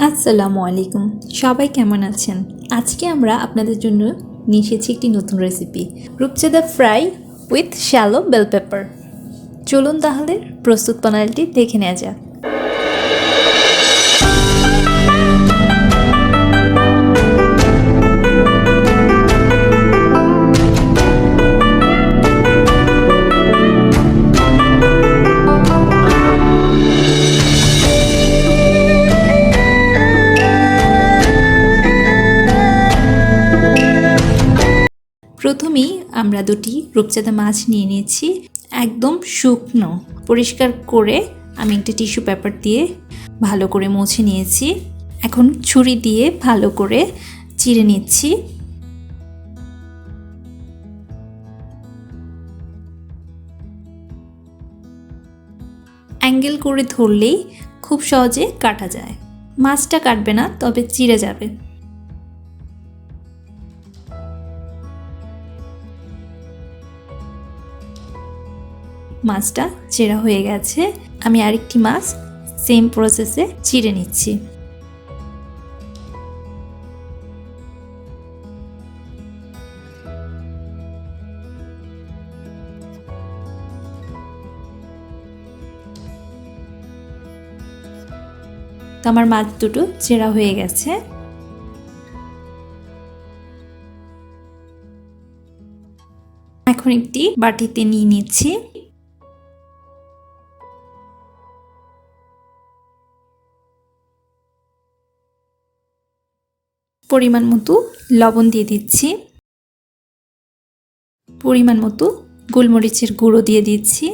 আসসালামু আলাইকুম, সবাই কেমন আছেন? আজকে আমরা আপনাদের জন্য নিয়ে এসেছি একটি নতুন রেসিপি, রূপচাঁদা fry with shallow bell pepper. চলুন তাহলে প্রস্তুত প্রণালীটি দেখে নেওয়া যাক। প্রথমেই আমরা দুটি রূপচাঁদা মাছ নিয়ে নিয়েছি। একদম শুকনো পরিষ্কার করে আমি একটা টিস্যু পেপার দিয়ে ভালো করে মুছে নিয়েছি। এখন ছুরি দিয়ে ভালো করে চিড়ে নিচ্ছি। অ্যাঙ্গেল করে ধরলেই খুব সহজে কাটা যায়। মাছটা কাটবে না, তবে চিড়ে যাবে। মাছটা চেরা হয়ে গেছে। আমি আরেকটি মাছ সেম প্রসেসে চিড়ে নিচ্ছি। তো আমার মাছ দুটো চেরা হয়ে গেছে। এখন একটি বাটিতে নিয়ে নিচ্ছি। পরিমাণ মতো লবণ দিয়ে দিচ্ছি। পরিমাণ মতো গোলমরিচের গুঁড়ো দিয়ে দিচ্ছি।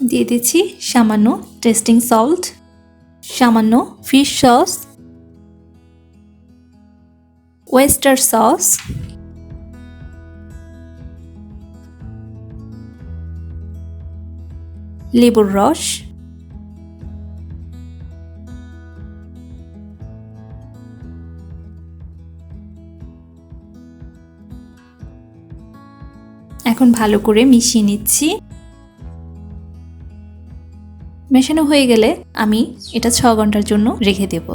দিয়ে দিচ্ছি সামান্য টেস্টিং সল্ট, সামান্য ফিশ সস, ওয়েস্টার সস, লেবুর রস, এখন ভালো করে মিশিয়ে নিচ্ছি। মেশানো হয়ে গেলে আমি এটা 6 ঘন্টার জন্য রেখে দেব।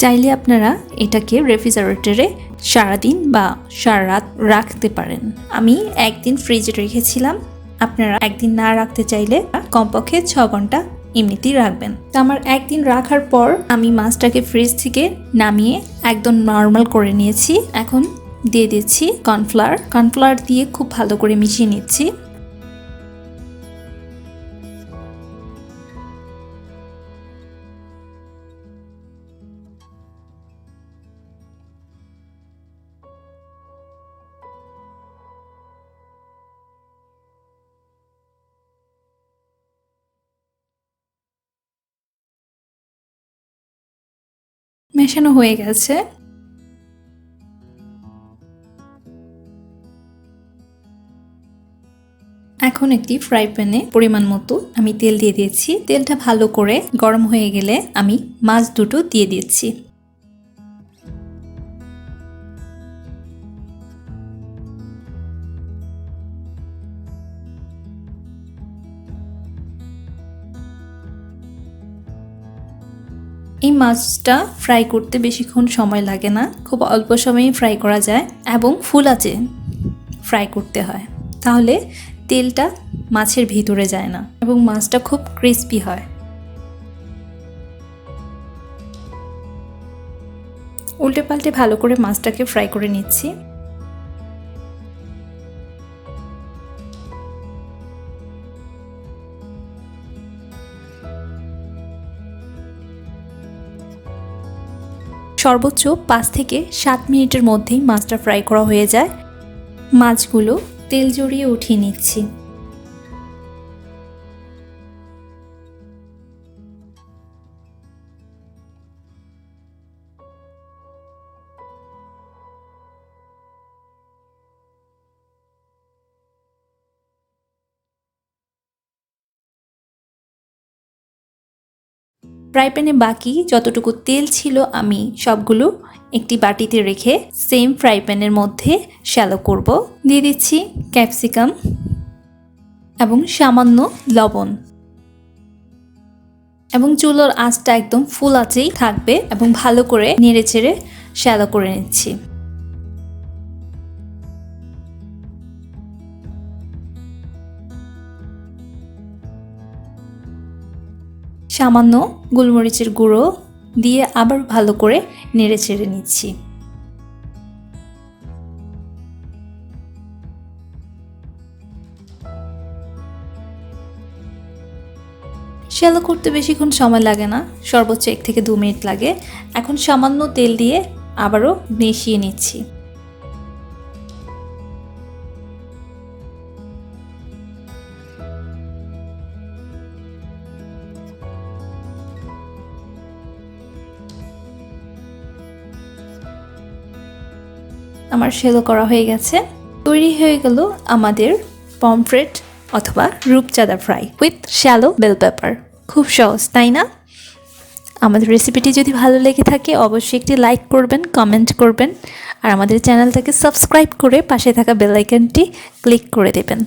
চাইলে আপনারা এটাকে রেফ্রিজারেটরে সারাদিন বা সারা রাত রাখতে পারেন। আমি একদিন ফ্রিজে রেখেছিলাম। আপনারা একদিন না রাখতে চাইলে কমপক্ষে 6 ঘন্টা এমনিতেই রাখবেন। তো আমার একদিন রাখার পর আমি মাছটাকে ফ্রিজ থেকে নামিয়ে একদম নর্মাল করে নিয়েছি। এখন দিয়ে দিচ্ছি কর্নফ্লাওয়ার দিয়ে খুব ভালো করে মিশিয়ে নিচ্ছি। মেশানো হয়ে গেছে। এখন একটি ফ্রাই প্যানে পরিমাণ মতো আমি তেল দিয়ে দিয়েছি। তেলটা ভালো করে গরম হয়ে গেলে আমি মাছ দুটো দিয়ে দিচ্ছি। এই মাছটা ফ্রাই করতে বেশিক্ষণ সময় লাগে না, খুব অল্প সময়ে ফ্রাই করা যায় এবং ফুল আঁচে ফ্রাই করতে হয়। তাহলে তেলটা মাছের ভিতরে যায় না এবং মাছটা খুব ক্রিস্পি হয়। উল্টে পাল্টে ভালো করে মাছটাকে ফ্রাই করে নিচ্ছি। সর্বোচ্চ 5 থেকে 7 মিনিটের মধ্যেই মাছটা ফ্রাই করা হয়ে যায়। মাছগুলো তেল জড়িয়ে উঠিয়ে নিচ্ছি। ফ্রাই প্যানে বাকি যতটুকু তেল ছিল আমি সবগুলো একটি বাটিতে রেখে সেম ফ্রাই প্যানের মধ্যে শ্যালো করব। দিয়ে দিচ্ছি ক্যাপসিকাম এবং সামান্য লবণ। এবং চুলোর আঁচটা একদম ফুল আঁচেই থাকবে এবং ভালো করে নেড়েচেড়ে শ্যালো করে নিচ্ছি। সামান্য গোলমরিচের গুঁড়ো দিয়ে আবার ভালো করে নেড়েচেড়ে নিচ্ছি। শ্যালো করতে বেশিক্ষণ সময় লাগে না, সর্বোচ্চ 1 থেকে 2 মিনিট লাগে। এখন সামান্য তেল দিয়ে আবারও মিশিয়ে নিচ্ছি। আমার শ্যালো করা হয়ে গেছে। তৈরি হয়ে গেল আমাদের পমফ্রেট অথবা রূপচাঁদা fry with shallow bell pepper. খুব সহজ, তাই না? আমাদের রেসিপিটি যদি ভালো লেগে থাকে অবশ্যই একটি লাইক করবেন, কমেন্ট করবেন আর আমাদের চ্যানেলটাকে সাবস্ক্রাইব করে পাশে থাকা বেল আইকনটি ক্লিক করে দেবেন।